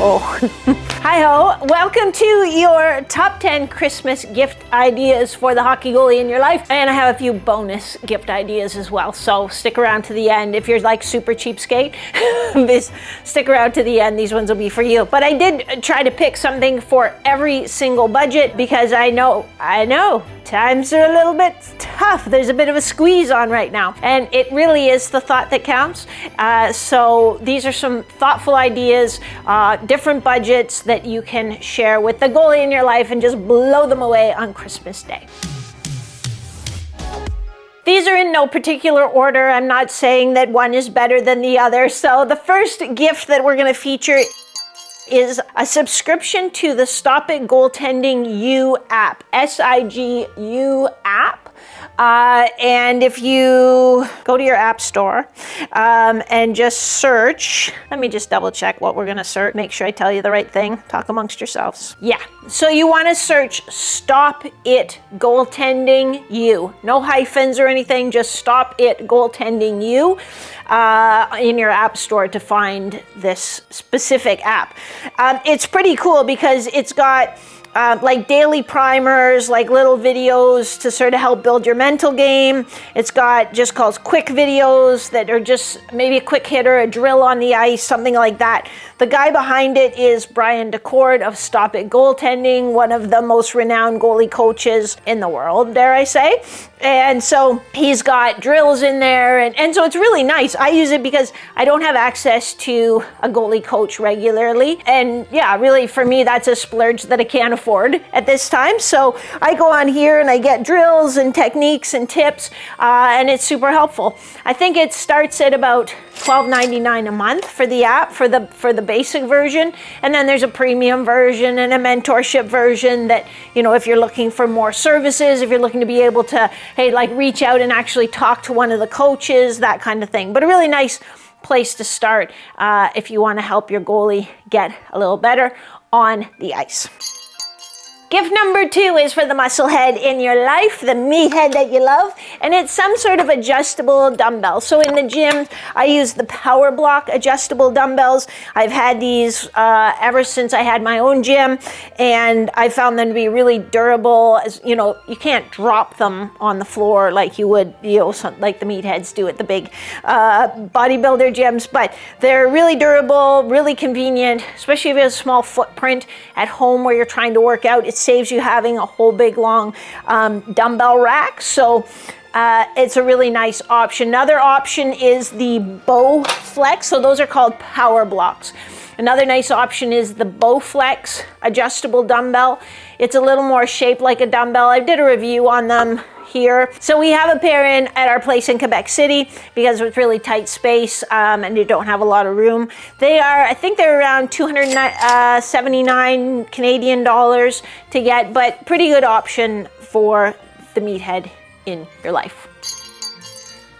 Ho. Hi-ho. Welcome to your top 10 Christmas gift ideas for the hockey goalie in your life. And I have a few bonus gift ideas as well. So stick around to the end. If you're like super cheapskate, stick around to the end. These ones will be for you. But I did try to pick something for every single budget because I know, times are a little bit tough. There's a bit of a squeeze on right now. And it really is the thought that counts. So these are some thoughtful ideas, different budgets that you can share with the goalie in your life and just blow them away on Christmas Day. These are in no particular order. I'm not saying that one is better than the other. So the first gift that we're going to feature is a subscription to the Stop It Goaltending U app, SIG-U app. And if you go to your app store and just search, let me just double check what we're going to search, make sure I tell you the right thing. Talk amongst yourselves. Yeah, so you want to search Stop It Goaltending U. No hyphens or anything, just Stop It Goaltending U in your app store to find this specific app. It's pretty cool because it's got like daily primers, like little videos to sort of help build your mental game. It's got just called quick videos that are just maybe a quick hitter, a drill on the ice, something like that. The guy behind it is Brian DeCord of Stop It Goaltending, one of the most renowned goalie coaches in the world, dare I say. And so he's got drills in there, and so it's really nice. I use it because I don't have access to a goalie coach regularly. And yeah, really for me, that's a splurge that I can't afford at this time. So I go on here and I get drills and techniques and tips, and it's super helpful. I think it starts at about $12.99 a month for the app, for the basic version. And then there's a premium version and a mentorship version that, you know, if you're looking for more services, if you're looking to be able to, hey, like reach out and actually talk to one of the coaches, that kind of thing. But a really nice place to start if you want to help your goalie get a little better on the ice. Gift number 2 is for the muscle head in your life, the meathead that you love, and it's some sort of adjustable dumbbell. So in the gym, I use the Power Block adjustable dumbbells. I've had these ever since I had my own gym, and I found them to be really durable. As you know, you can't drop them on the floor like you would, you know, like the meatheads do at the big bodybuilder gyms, but they're really durable, really convenient, especially if you have a small footprint at home where you're trying to work out. It saves you having a whole big long dumbbell rack. So it's a really nice option. Another option is the BowFlex. So those are called Power Blocks. Another nice option is the BowFlex Adjustable Dumbbell. It's a little more shaped like a dumbbell. I did a review on them here. So we have a pair at our place in Quebec City because it's really tight space and you don't have a lot of room. They are, I think they're around 279 Canadian dollars to get, but pretty good option for the meathead in your life.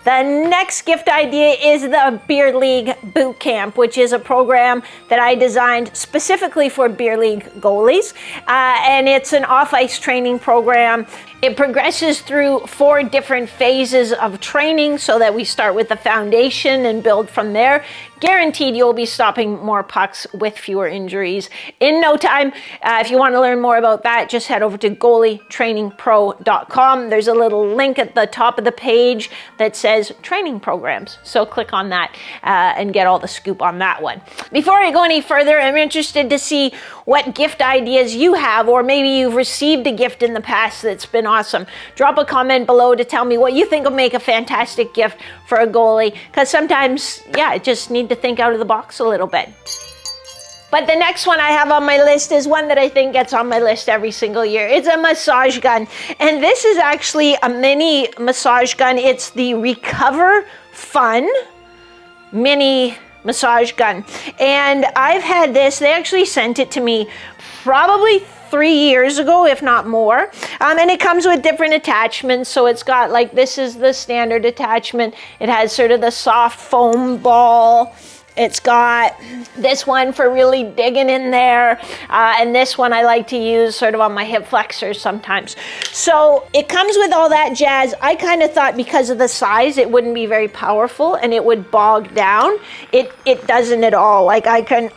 The next gift idea is the Beer League BootCamp, which is a program that I designed specifically for Beer League goalies. And it's an off-ice training program. It progresses through 4 different phases of training so that we start with the foundation and build from there. Guaranteed you'll be stopping more pucks with fewer injuries in no time. If you want to learn more about that, just head over to goalietrainingpro.com. There's a little link at the top of the page that says training programs. So click on that and get all the scoop on that one. Before I go any further, I'm interested to see what gift ideas you have, or maybe you've received a gift in the past that's been awesome. Drop a comment below to tell me what you think will make a fantastic gift for a goalie, because sometimes, yeah, I just need to think out of the box a little bit. But the next one I have on my list is one that I think gets on my list every single year. It's a massage gun. And this is actually a mini massage gun. It's the RecoverFun mini massage gun. And I've had this, they actually sent it to me probably 3 years ago, if not more. And it comes with different attachments. So it's got like, this is the standard attachment. It has sort of the soft foam ball. It's got this one for really digging in there, and this one I like to use sort of on my hip flexors sometimes. So it comes with all that jazz. I kind of thought because of the size it wouldn't be very powerful and it would bog down. It doesn't at all. Like I can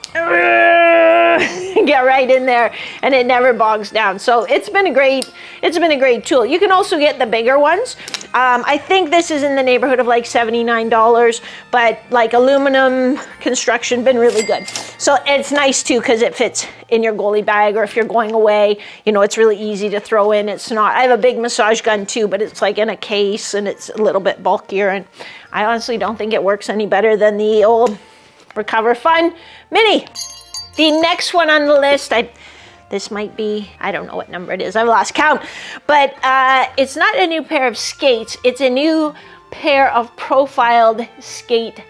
get right in there, and it never bogs down. So it's been a great tool. You can also get the bigger ones. I think this is in the neighborhood of like $79, but like aluminum construction, been really good. So it's nice too, because it fits in your goalie bag, or if you're going away, you know, it's really easy to throw in. It's not, I have a big massage gun too, but it's like in a case and it's a little bit bulkier, and I honestly don't think it works any better than the old RecoverFun Mini. The next one on the list, this might be, I don't know what number it is, I've lost count, but it's not a new pair of skates, it's a new pair of profiled skate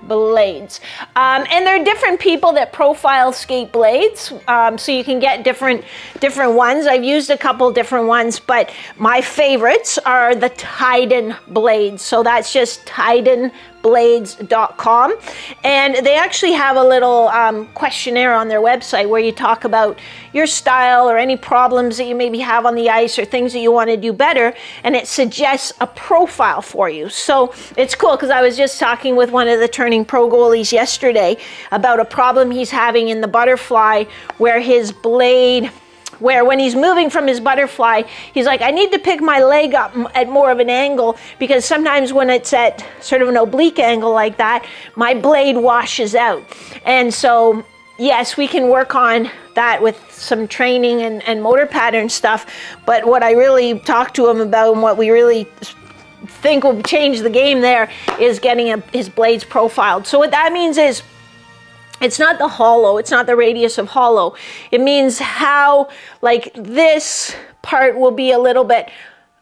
blades. And there are different people that profile skate blades, so you can get different ones. I've used a couple different ones, but my favorites are the Titan blades. So that's just titanblades.com, and they actually have a little questionnaire on their website where you talk about your style or any problems that you maybe have on the ice or things that you want to do better, and it suggests a profile for you. So it's cool, because I was just talking with one of the turning pro goalies yesterday about a problem he's having in the butterfly, where his blade, where when he's moving from his butterfly, he's like, I need to pick my leg up at more of an angle, because sometimes when it's at sort of an oblique angle like that, my blade washes out. And so, yes, we can work on that with some training and motor pattern stuff, but what I really talked to him about, and what we really think will change the game there, is getting his blades profiled. So what that means is, it's not the hollow, it's not the radius of hollow. It means how, like, this part will be a little bit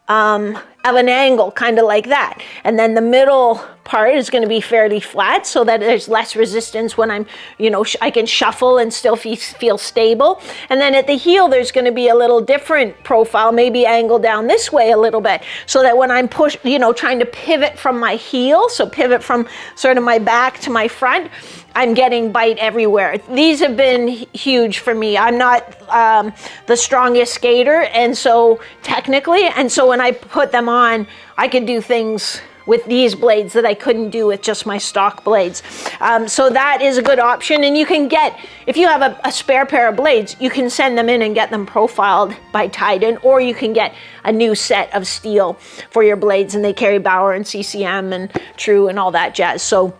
of an angle, kind of like that. And then the middle part is going to be fairly flat, so that there's less resistance when I'm, you know, I can shuffle and still feel stable. And then at the heel, there's going to be a little different profile, maybe angle down this way a little bit, so that when I'm trying to pivot from my heel, so pivot from sort of my back to my front, I'm getting bite everywhere. These have been huge for me. I'm not the strongest skater, and so technically, and so when I put them on, I can do things with these blades that I couldn't do with just my stock blades. So that is a good option, and you can get, if you have a spare pair of blades, you can send them in and get them profiled by Titan, or you can get a new set of steel for your blades, and they carry Bauer and CCM and True and all that jazz. So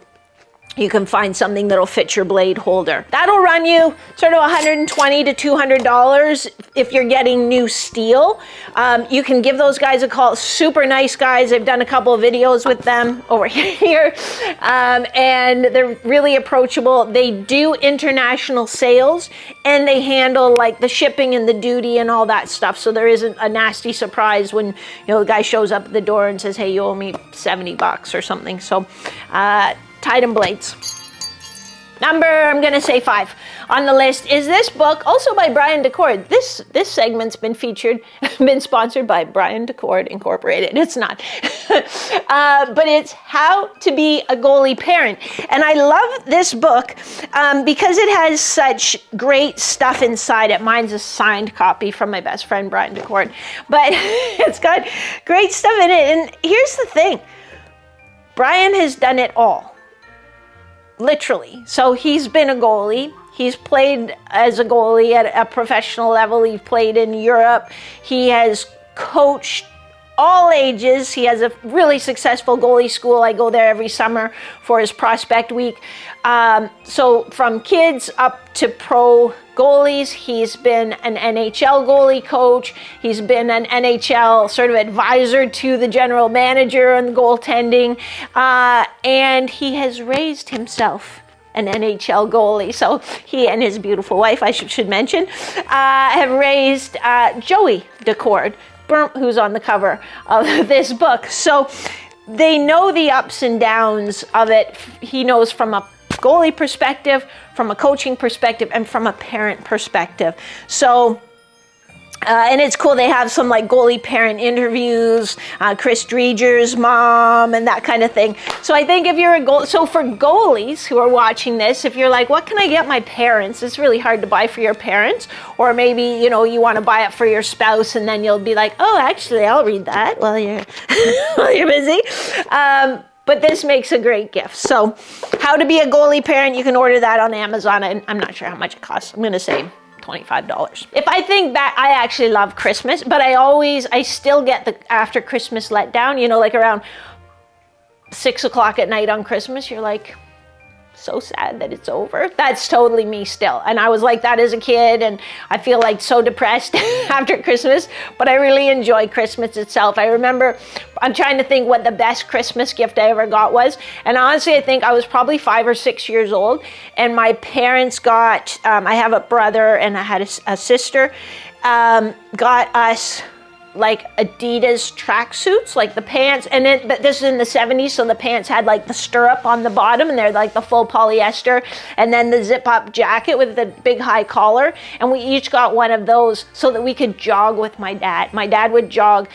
you can find something that'll fit your blade holder. That'll run you sort of $120 to $200 if you're getting new steel. You can give those guys a call. Super nice guys. I've done a couple of videos with them over here, and they're really approachable. They do international sales, and they handle like the shipping and the duty and all that stuff. So there isn't a nasty surprise when, you know, the guy shows up at the door and says, hey, you owe me $70 or something. So Titan blades. Number, I'm going to say 5 on the list is this book, also by Brian DeCord. This segment's been sponsored by Brian DeCord Incorporated. It's not. But it's How to Be a Goalie Parent. And I love this book because it has such great stuff inside it. Mine's a signed copy from my best friend, Brian DeCord. But it's got great stuff in it. And here's the thing. Brian has done it all. Literally. So he's been a goalie. He's played as a goalie at a professional level. He's played in Europe. He has coached all ages. He has a really successful goalie school. I go there every summer for his prospect week. So from kids up to pro goalies, he's been an NHL goalie coach. He's been an NHL sort of advisor to the general manager on goaltending. And he has raised himself an NHL goalie. So he and his beautiful wife, I should mention, have raised Joey DeCord, who's on the cover of this book. So they know the ups and downs of it. He knows from a goalie perspective, from a coaching perspective, and from a parent perspective. So and it's cool, they have some like goalie parent interviews, Chris Dreger's mom and that kind of thing. So I think if you're so for goalies who are watching this, if you're like, what can I get my parents? It's really hard to buy for your parents. Or maybe, you know, you want to buy it for your spouse, and then you'll be like, oh, actually, I'll read that while you're, while you're busy. But this makes a great gift. So How to Be a Goalie Parent, you can order that on Amazon. I'm not sure how much it costs. I'm going to say $25. If I think back, I actually love Christmas, but I still get the after Christmas letdown, you know, like around 6 o'clock at night on Christmas, you're like, so sad that it's over. That's totally me still. And I was like that as a kid, and I feel like so depressed after Christmas, but I really enjoy Christmas itself. I remember, I'm trying to think what the best Christmas gift I ever got was. And honestly, I think I was probably 5 or 6 years old, and my parents got, I have a brother and I had a sister, got us like Adidas tracksuits, like the pants, and then, but this is in the 70s, so the pants had like the stirrup on the bottom, and they're like the full polyester, and then the zip-up jacket with the big high collar, and we each got one of those so that we could jog with my dad. My dad would jog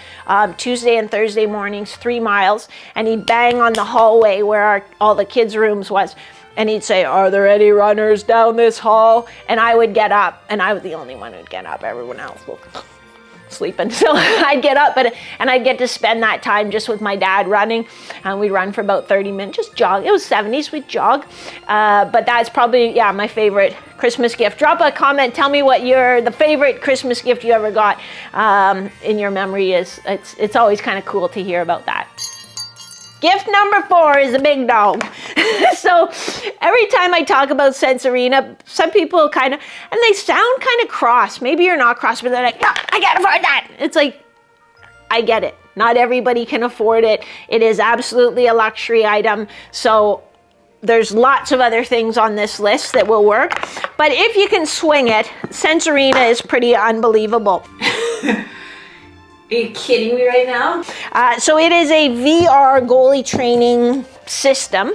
Tuesday and Thursday mornings 3 miles, and he'd bang on the hallway where all the kids' rooms was, and he'd say, "Are there any runners down this hall?" And I would get up, and I was the only one who'd get up. Everyone else would sleeping. So I'd get up and I'd get to spend that time just with my dad running, and we'd run for about 30 minutes, just jog. It was 70s, we'd jog. But that's probably, yeah, my favorite Christmas gift. Drop a comment, tell me what the favorite Christmas gift you ever got in your memory is. It's always kind of cool to hear about that. Gift number 4 is a big dog. So every time I talk about SenseArena, some people kind of, and they sound kind of cross. Maybe you're not cross, but they're like, "No, I can't afford that." It's like, I get it. Not everybody can afford it. It is absolutely a luxury item. So there's lots of other things on this list that will work. But if you can swing it, SenseArena is pretty unbelievable. Are you kidding me right now? So it is a VR goalie training system.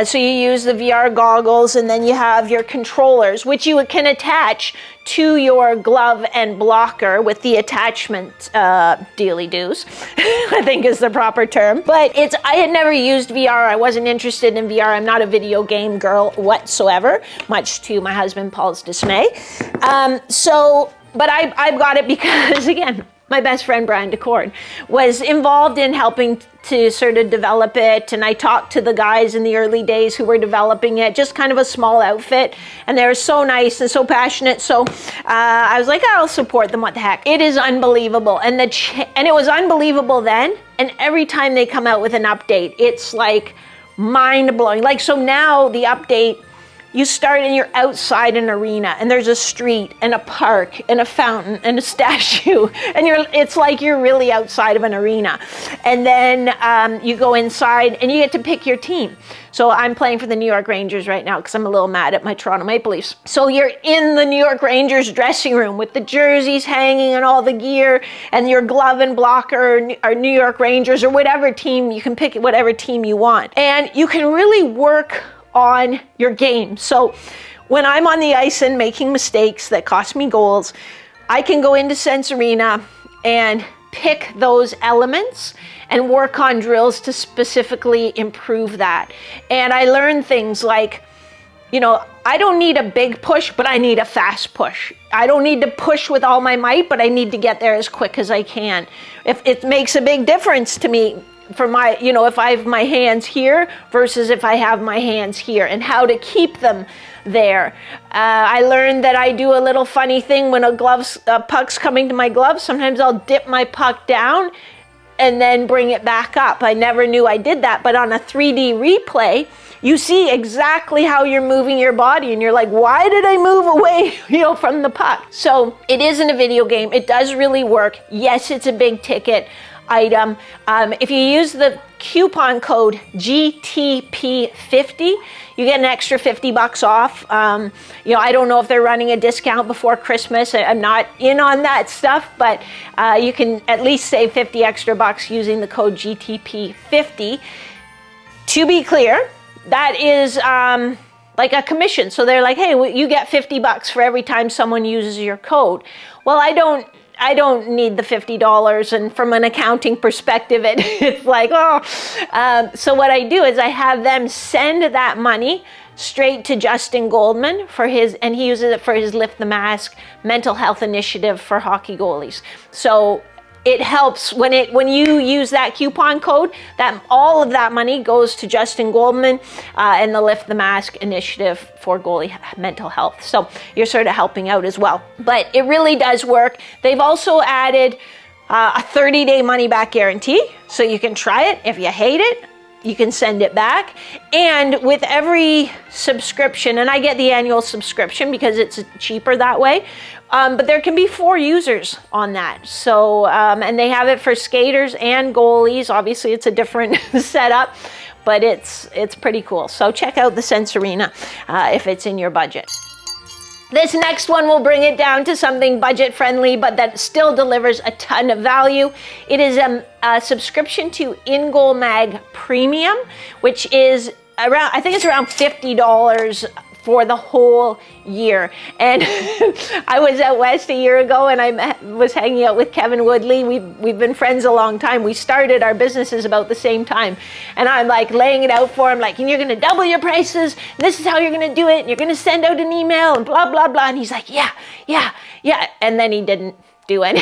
So you use the VR goggles, and then you have your controllers, which you can attach to your glove and blocker with the attachment dealy-doos, I think is the proper term. But I had never used VR. I wasn't interested in VR. I'm not a video game girl whatsoever, much to my husband Paul's dismay. But I got it because, again, my best friend Brian DeCord was involved in helping to sort of develop it, and I talked to the guys in the early days who were developing it, just kind of a small outfit, and they were so nice and so passionate, so I was like, I'll support them, what the heck. It is unbelievable, and it was unbelievable then, and every time they come out with an update, it's like mind-blowing. Like, so now the update, you start and you're outside an arena, and there's a street and a park and a fountain and a statue, and it's like you're really outside of an arena. And then you go inside and you get to pick your team. So I'm playing for the New York Rangers right now because I'm a little mad at my Toronto Maple Leafs. So you're in the New York Rangers dressing room with the jerseys hanging and all the gear, and your glove and blocker are New York Rangers or whatever team. You can pick whatever team you want, and you can really work on your game. So when I'm on the ice and making mistakes that cost me goals, I can go into SenseArena and pick those elements and work on drills to specifically improve that. And I learned things like, you know, I don't need a big push, but I need a fast push. I don't need to push with all my might, but I need to get there as quick as I can. If it makes a big difference to me, for my, you know, if I have my hands here versus if I have my hands here, and how to keep them there. I learned that I do a little funny thing when a puck's coming to my glove. Sometimes I'll dip my puck down and then bring it back up. I never knew I did that, but on a 3D replay, you see exactly how you're moving your body, and you're like, why did I move away, you know, from the puck? So it isn't a video game. It does really work. Yes, it's a big ticket item. If you use the coupon code GTP50, you get an extra $50 off. You know, I don't know if they're running a discount before Christmas. I'm not in on that stuff, but you can at least save 50 extra bucks using the code GTP50. To be clear, that is like a commission. So they're like, hey, you get $50 for every time someone uses your code. Well, I don't need the $50, and from an accounting perspective, it's like, oh. So what I do is I have them send that money straight to Justin Goldman and he uses it for his Lift the Mask mental health initiative for hockey goalies. So it helps when you use that coupon code, that all of that money goes to Justin Goldman and the Lift the Mask initiative for goalie mental health. So you're sort of helping out as well. But it really does work. They've also added a 30-day money-back guarantee, so you can try it. If you hate it, you can send it back. And with every subscription, and I get the annual subscription because it's cheaper that way, but there can be 4 users on that. So, and they have it for skaters and goalies. Obviously, it's a different setup, but it's pretty cool. So check out the SenseArena if it's in your budget. This next one will bring it down to something budget friendly, but that still delivers a ton of value. It is a subscription to InGoalMag Premium, which is around, I think it's around $50 for the whole year. And I was out west a year ago and I was hanging out with Kevin Woodley. We've been friends a long time. We started our businesses about the same time. And I'm like laying it out for him, like, and you're gonna double your prices, and this is how you're gonna do it, and you're gonna send out an email and blah, blah, blah. And he's like, yeah. And then he didn't do any.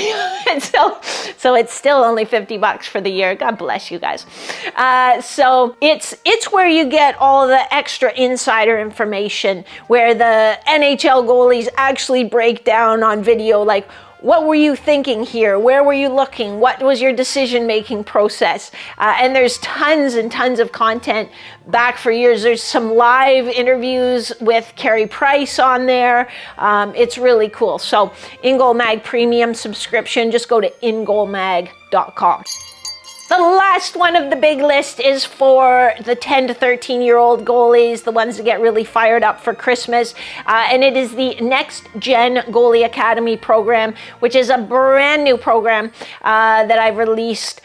So it's still only $50 for the year. God bless you guys. So it's where you get all the extra insider information, where the NHL goalies actually break down on video, like, what were you thinking here? Where were you looking? What was your decision-making process? And there's tons and tons of content back for years. There's some live interviews with Carey Price on there. It's really cool. So InGoalMag Premium subscription, just go to InGoalMag.com. The last one of the big list is for the 10 to 13-year-old goalies, the ones that get really fired up for Christmas. And it is the NextGEN Goalie Academy program, which is a brand new program that I've released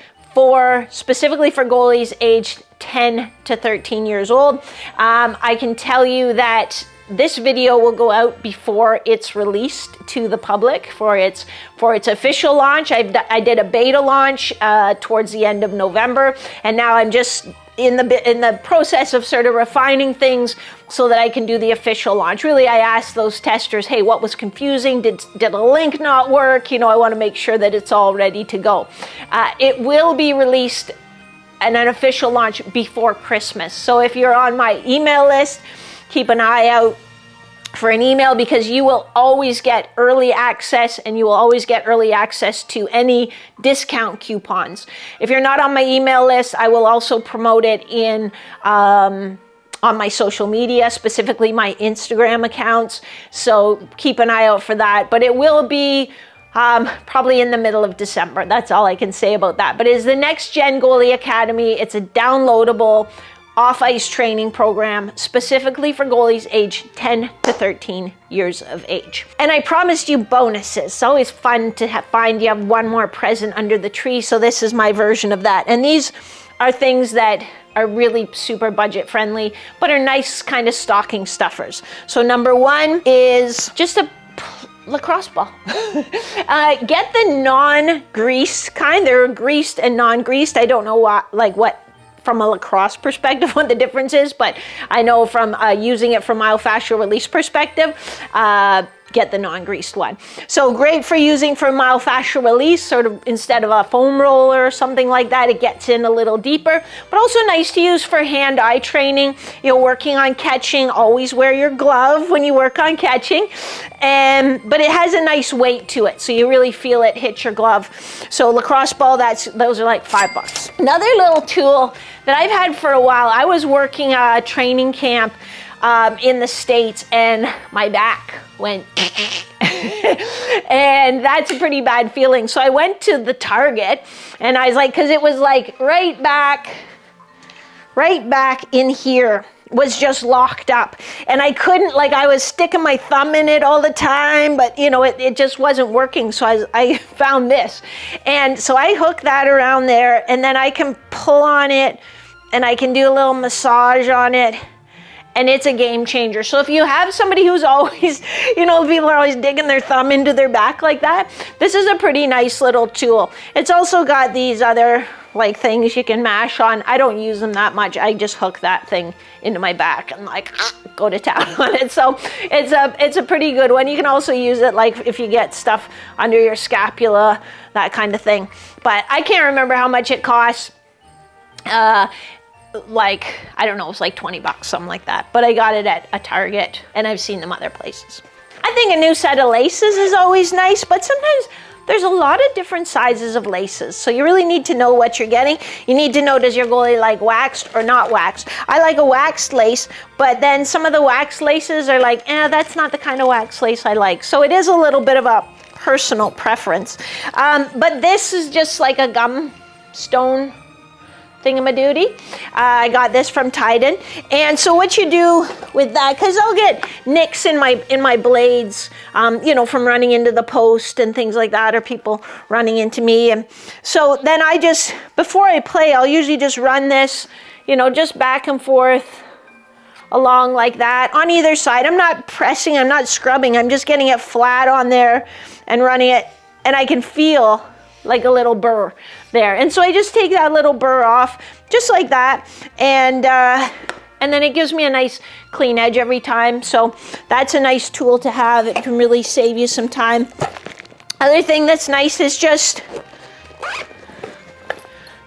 specifically for goalies aged 10 to 13 years old. I can tell you that this video will go out before it's released to the public for its official launch. I did a beta launch towards the end of November, and now I'm just in the process of sort of refining things so that I can do the official launch. Really, I asked those testers, hey, what was confusing? Did a link not work? You know, I want to make sure that it's all ready to go. It will be released and an official launch before Christmas. So if you're on my email list, keep an eye out for an email, because you will always get early access, and you will always get early access to any discount coupons. If you're not on my email list, I will also promote it in on my social media, specifically my Instagram accounts. So keep an eye out for that. But it will be probably in the middle of December. That's all I can say about that. But it is the NextGEN Goalie Academy. It's a downloadable off-ice training program specifically for goalies aged 10 to 13 years of age. And I promised you bonuses. It's always fun to find you have one more present under the tree. So this is my version of that. And these are things that are really super budget friendly, but are nice kind of stocking stuffers. So number 1 is just a lacrosse ball. Get the non-greased kind. They're greased and non-greased. I don't know what from a lacrosse perspective what the difference is, but I know from using it from myofascial release perspective, get the non-greased one. So great for using for myofascial release, sort of instead of a foam roller or something like that. It gets in a little deeper, but also nice to use for hand-eye training. You're working on catching, always wear your glove when you work on catching. But it has a nice weight to it, so you really feel it hit your glove. So lacrosse ball, those are like $5. Another little tool that I've had for a while, I was working a training camp in the States, and my back went and that's a pretty bad feeling. So I went to the Target, and I was like, because it was like right back in here was just locked up, and I couldn't, like, I was sticking my thumb in it all the time, but you know, it just wasn't working. So I found this, and so I hooked that around there, and then I can pull on it and I can do a little massage on it, and it's a game changer. So if you have somebody who's always, you know, people are always digging their thumb into their back like that, this is a pretty nice little tool. It's also got these other like things you can mash on. I don't use them that much. I just hook that thing into my back and like go to town on it. So it's a pretty good one. You can also use it like if you get stuff under your scapula, that kind of thing. But I can't remember how much it costs. Like, I don't know, it was like 20 bucks, something like that. But I got it at a Target, and I've seen them other places. I think a new set of laces is always nice, but sometimes there's a lot of different sizes of laces. So you really need to know what you're getting. You need to know, does your goalie like waxed or not waxed? I like a waxed lace, but then some of the waxed laces are like, that's not the kind of waxed lace I like. So it is a little bit of a personal preference. But this is just like a gum stone thingamadoody. I got this from Titan. And so what you do with that, because I'll get nicks in my blades, you know, from running into the post and things like that, or people running into me. And so then I just, before I play, I'll usually just run this, you know, just back and forth along like that on either side. I'm not pressing, I'm not scrubbing, I'm just getting it flat on there and running it, and I can feel like a little burr there. And so I just take that little burr off just like that, and then it gives me a nice clean edge every time. So that's a nice tool to have. It can really save you some time. Other thing that's nice is just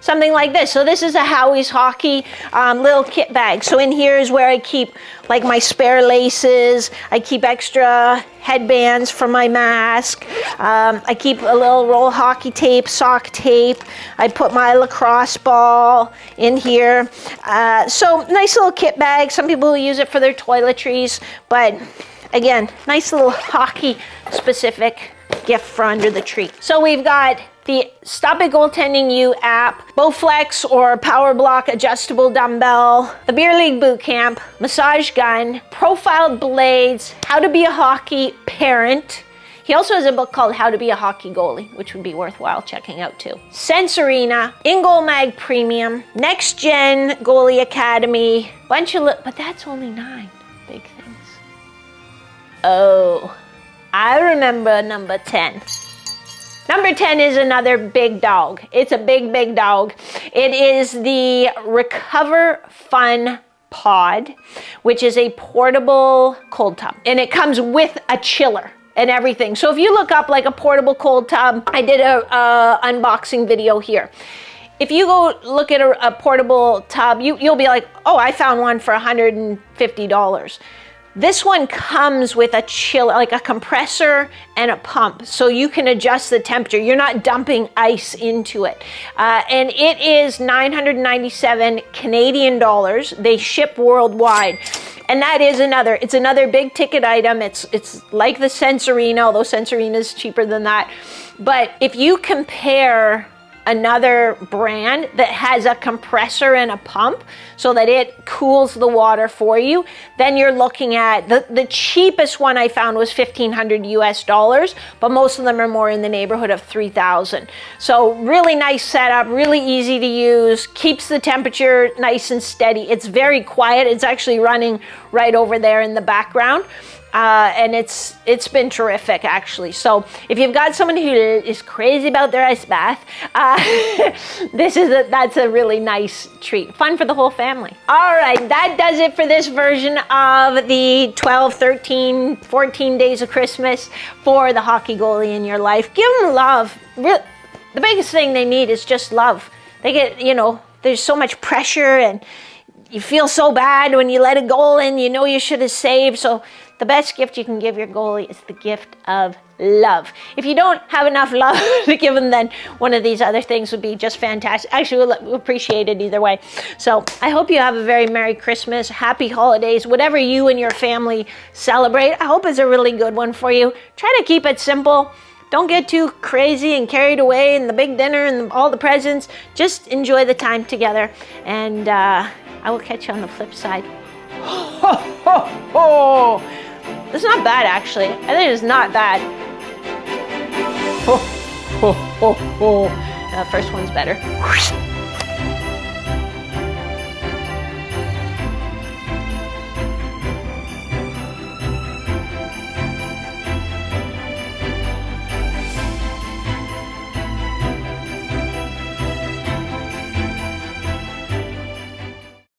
something like this. So this is a Howie's Hockey little kit bag. So in here is where I keep like my spare laces. I keep extra headbands for my mask. I keep a little roll hockey tape, sock tape. I put my lacrosse ball in here. So nice little kit bag. Some people use it for their toiletries, but again, nice little hockey specific gift for under the tree. So we've got the Stop It Goaltending U app, BowFlex or Power Block Adjustable Dumbbell, the League BootCamp, massage gun, profiled blades, how to be a hockey parent. He also has a book called How to Be a Hockey Goalie, which would be worthwhile checking out too. SenseArena, InGoalMag Premium, NextGEN Goalie Academy, bunch of, but that's only 9 big things. Oh, I remember number 10. Number 10 is another big dog. It's a big, big dog. It is the RecoverFun Pod, which is a portable cold tub. And it comes with a chiller and everything. So if you look up like a portable cold tub, I did a unboxing video here. If you go look at a portable tub, you'll be like, oh, I found one for $150. This one comes with a chiller, like a compressor and a pump, so you can adjust the temperature. You're not dumping ice into it. And it is 997 Canadian dollars. They ship worldwide. And that is it's another big ticket item. It's like the SenseArena, although SenseArena is cheaper than that. But if you compare another brand that has a compressor and a pump so that it cools the water for you, then you're looking at the cheapest one I found was $1,500 US, but most of them are more in the neighborhood of 3,000. So really nice setup, really easy to use, keeps the temperature nice and steady. It's very quiet. It's actually running right over there in the background. And it's been terrific, actually. So if you've got someone who is crazy about their ice bath, that's a really nice treat. Fun for the whole family. All right, that does it for this version of the 12, 13, 14 days of Christmas for the hockey goalie in your life. Give them love. The biggest thing they need is just love. They get, there's so much pressure and you feel so bad when you let a goal in, you should have saved. So the best gift you can give your goalie is the gift of love. If you don't have enough love to give them, then one of these other things would be just fantastic. Actually, we'll appreciate it either way. So I hope you have a very Merry Christmas, Happy Holidays, whatever you and your family celebrate. I hope it's a really good one for you. Try to keep it simple. Don't get too crazy and carried away in the big dinner and all the presents. Just enjoy the time together. And I will catch you on the flip side. Ho, ho, ho! It's not bad, actually. I think it's not bad. Ho, ho, ho, ho. The first one's better.